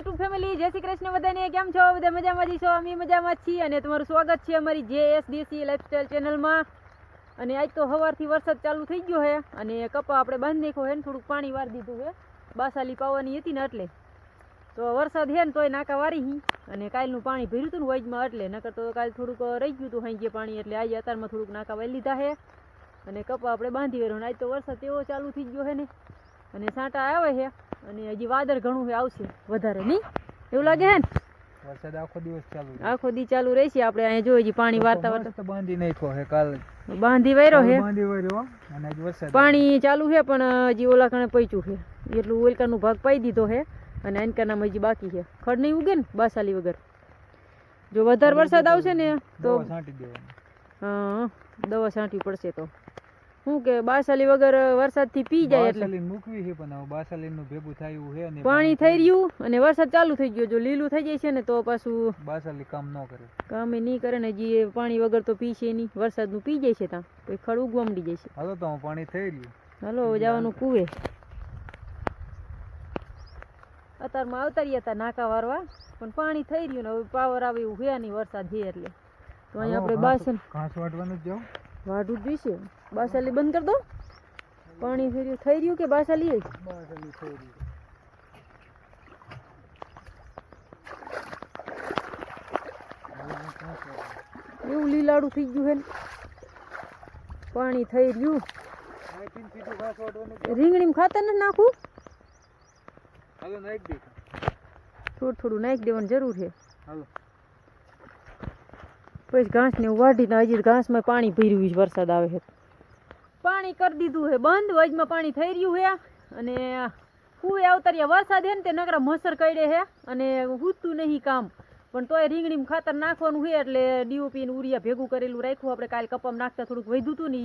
YouTube family જય શ્રી કૃષ્ણ બધાને કેમ છો બધા મજામાં જ છો અમે મજામાં જ છીએ અને તમારું સ્વાગત છે અમારી JSDC લાઇફસ્ટાઈલ ચેનલમાં અને આજ તો સવારથી વરસાદ ચાલુ થઈ ગયો છે અને કપા આપણે બાંધી નાખ્યો છે ને થોડુંક પાણી વાર દીધું છે બાસાલી પાવાની હતી ને એટલે તો વરસાદ છે ને તોય નાકા વારી હી અને કાલનું પાણી ભર્યું હતું ને વજમાં એટલે નકર તો કાલ થોડુંક રહી ગયું હતું હાઈ પાણી એટલે આજે અત્યારમાં થોડુંક નાકા વારી લીધા છે અને કપા આપણે બાંધી કર્યો આજ તો વરસાદ એવો ચાલુ થઈ ગયો છે ને અને સાંટા આવે છે અને હજી વાદળ ઘણું આવશે વધારે નહીં એવું લાગે હે ને વરસાદ આખો દિવસ ચાલુ આખો દી ચાલુ રહેશે આપણે અહીંયા જો હજી પાણી વારતા વારતા બાંધી નાખ્યો છે કાલ બાંધી વાર્યો છે અને આજ વરસાદ પાણી ચાલુ છે પણ હજી ઓલા કણે પૈચું છે એટલું ઓલકાનું ભાગ પાઈ દીધો છે અને આનકાનામાં હજી બાકી છે ખડ નહીં ઉગે ને બાસાલી વગર જો વધારે વરસાદ આવશે ને તો છાંટી દેવાનું હા દવા છાંટવી પડશે તો શું કે બાસાલી વગર વરસાદથી પી જાય એટલે બાસાલીન મૂકવી છે પણ હવે બાસાલીનનું ભેગું થયું છે અને પાણી થઈ રહ્યું અને વરસાદ ચાલુ થઈ ગયો જો લીલું થઈ જાય છે ને તો પાછું બાસાલી કામ ન કરે કામે નહીં કરે ને હજી પાણી વગર તો પીશે નહીં વરસાદનું પી જાય છે ત્યાં પછી ખડ ઉગવા માંડી જાય છે હાલો તો પાણી થઈ રહ્યું હાલો જવાનું કુવે અત્યારમાં આવતા રહ્યા હતા નાકા વારવા પણ પાણી થઈ રહ્યું ને હવે પાવર આવે એવું છે નહીં વરસાદ છે એટલે તો અહીંયા આપણે બાસન ઘાસ વાટવાનું જ જાવ વાઢું જ જોઈશે બાસાલી બંધ કરી દો પાણી થઈ રહ્યું કે બાસાલી બાસાલી થઈ રહ્યું એવું લીલાડું થઈ ગયું છે ને પાણી થઈ રહ્યું રીંગણીમાં ખાતર નથી નાખવું હાલો નાખી દે થોડું થોડું નાખી દેવાની જરૂર છે હાલો પછી ઘાસ ને વાઢીને હજી ઘાસમાં પાણી ભર્યું છે વરસાદ આવે છે પાણી કરી દીધું છે બંધ વજમાં પાણી થઈ રહ્યું છે અને કુવે આવતર્યા વરસાદ છે ને તે નકરા મસર કડે છે અને હૂતું નહીં કામ પણ તોય રીંગણીમાં ખાતર નાખવાનું છે એટલે ડીઓપી ને ઉરિયા ભેગું કરેલું રાખ્યું આપણે કાલ કપામાં નાખતા થોડુંક વધ્યું હતું ને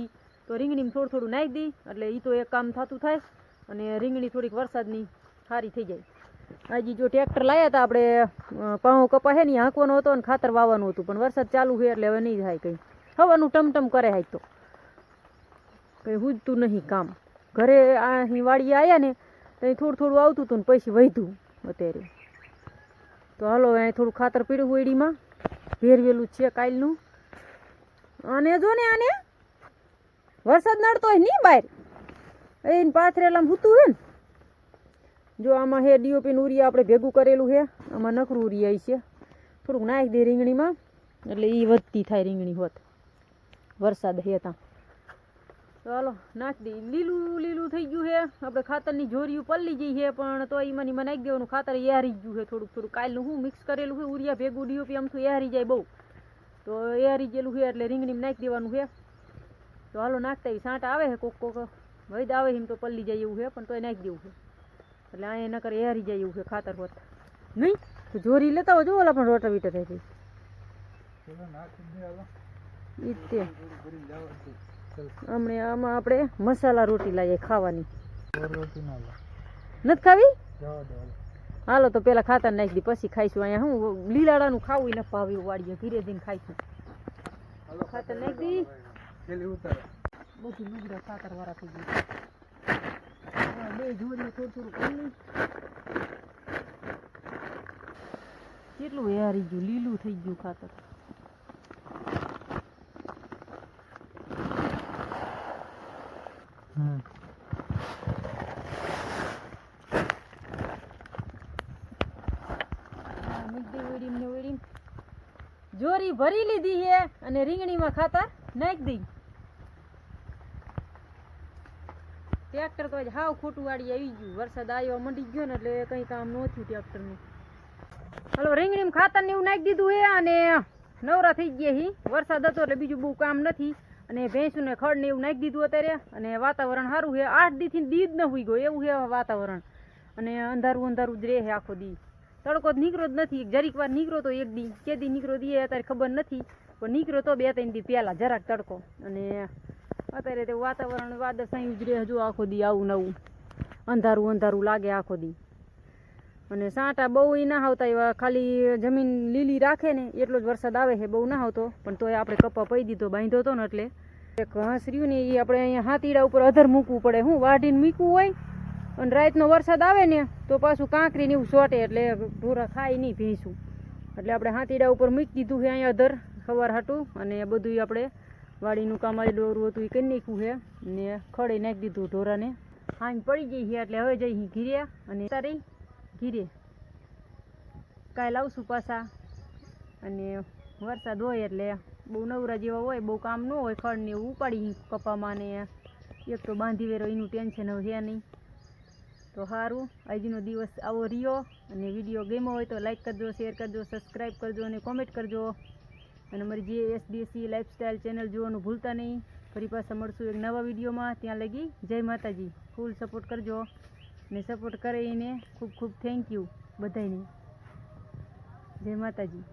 તો રીંગણીમાં થોડું થોડું નાખી દઈ એટલે એ તો એક કામ થતું થાય અને રીંગણી થોડીક વરસાદની સારી થઈ જાય હજી જો ટ્રેક્ટર લાવ્યા હતા આપણે પાઉં કપા છે ને હાંકવાનો હતો ને ખાતર વાવવાનું હતું પણ વરસાદ ચાલુ છે એટલે હવે નહીં થાય કંઈ હવાનું ટમટમ કરે હાઈ તો કંઈ હુજતું નહીં કામ ઘરે અહીં વાડીએ આવ્યા ને તો થોડું થોડું આવતું હતું ને પછી વધ્યું અત્યારે તો હાલો અહીં થોડું ખાતર પીડ્યું હોયડીમાં ભેરવેલું છે કાલનું અને જો ને આને વરસાદ નડતો હોય નહીં બહાર એને પાથરેલામાં હૂતું છે ને જો આમાં હે ડીઓપી ઉરિયા આપણે ભેગું કરેલું છે આમાં નકરું ઉરિયા છે થોડુંક નાખી દે રીંગણીમાં એટલે એ વધતી થાય રીંગણી હોત વરસાદ છે ત્યાં તો હાલો નાખી દઈએ લીલું લીલું થઈ ગયું છે આપણે ખાતરની જોરિયું પલ્લી જઈ છે પણ તો એમાં એમાં નાખી દેવાનું ખાતર એહારી ગયું છે થોડુંક થોડું કાલનું હું મિક્સ કરેલું છે ઉરિયા ભેગું ડીઓપી આમ તો એહારી જાય બહુ તો એહારી ગયેલું છે એટલે રીંગણીમાં નાખી દેવાનું છે તો હાલો નાખતા સાંટા આવે છે કોક કોક વૈદ આવે એમ તો પલ્લી જાય એવું છે પણ તોય નાખી દેવું છે એટલે અહીંયા નકર એહારી જાય એવું છે ખાતર હોત નહીં તો જોરી લેતા હોય જો ઓલા પણ રોટાવીટર થઈ હમણે આમાં આપણે મસાલા રોટી લાવીએ ખાવાની નથી ખાવી હાલો તો પેલા ખાતર નાખી દી પછી ખાઈશું અહીંયા હું લીલાડાનું ખાવું ન ભાવ્યું વાળીએ ધીરે ધીરે ખાઈશું ખાતર નાખી દી બધું લુગડા ખાતર વાળા થઈ ગયું બે જોડી થોડું થોડું કેટલું યારી ગયું લીલું થઈ ગયું ખાતર જોરી ભરી લીધી છે અને રીંગણીમાં ખાતર નાખી દઈ ટ્રેક્ટર તો હાવ ખોટું વાળી આવી ગયું વરસાદ આવ્યો મંડી ગયો ને એટલે કંઈ કામ ન થયું ટ્રેક્ટરનું હાલો રીંગણીમાં ખાતર ને એવું નાખી દીધું છે અને નવરા થઈ ગયા હી વરસાદ હતો એટલે બીજું બહુ કામ નથી અને ભેંસું ને ખડ ને એવું નાખી દીધું અત્યારે અને વાતાવરણ સારું છે 8 દીથી દી જ ન હોઈ ગયો એવું છે વાતાવરણ અને અંધારું અંધારું જ રહે આખો દી તડકો નીકળો જ નથી જરીક વાર નીકળો તો એક દી કે દી નીકળો દી અત્યારે ખબર નથી પણ નીકળ્યો તો 2-3 દી પહેલા જરાક તડકો અને અત્યારે તે વાતાવરણ વાદળ સાંઈ જ રહે જો આખો દી આવું નવું અંધારું અંધારું લાગે આખો દી અને સાંટા બહુ ના આવતા એવા ખાલી જમીન લીલી રાખે ને એટલો જ વરસાદ આવે છે બહુ ના આવતો પણ તોય આપણે કપા પઈ દીધો બાંધ્યો હતો ને એટલે ઘાસ રહ્યું ને એ આપણે અહીંયા હાથીડા ઉપર અધર મૂકવું પડે હું વાઢીને મૂકવું હોય અને રાતનો વરસાદ આવે ને તો પાછું કાંકરી ને એવું ચોટે એટલે ઢોરા ખાય નહીં ભેંસું. એટલે આપણે હાથીડા ઉપર મૂકી દીધું છે અહીંયા અધર સવાર હાટું. અને બધું આપણે વાડીનું કામ આજે દોરવું હતું એ કરી નાખ્યું છે ને ખડે નાખી દીધું ઢોરાને. હાંજ પડી ગઈ છે એટલે હવે જઈ ઘીરે અને તારી ઘીરે કાલે આવશું પાછા. અને વરસાદ હોય એટલે બહુ નવરા જેવા હોય, બહુ કામ ન હોય, ખડ ને એવું ઉપાડી કપામાં ને એક તો બાંધી વેરો એનું ટેન્શન હવે છે નહીં. તો સારું, આજનો દિવસ આવો રહ્યો. અને વિડીયો ગમ્યો હોય તો લાઈક કરજો, શેર કરજો, સબસ્ક્રાઈબ કરજો અને કોમેન્ટ કરજો. અને અમારી JSDC લાઈફસ્ટાઈલ ચેનલ જોવાનું ભૂલતા નહીં. ફરી પાછા મળશું એક નવા વિડીયોમાં. ત્યાં લગી જય માતાજી. ફૂલ સપોર્ટ કરજો ને સપોર્ટ કરીને ખૂબ ખૂબ થેન્ક યુ બધાને. જય માતાજી.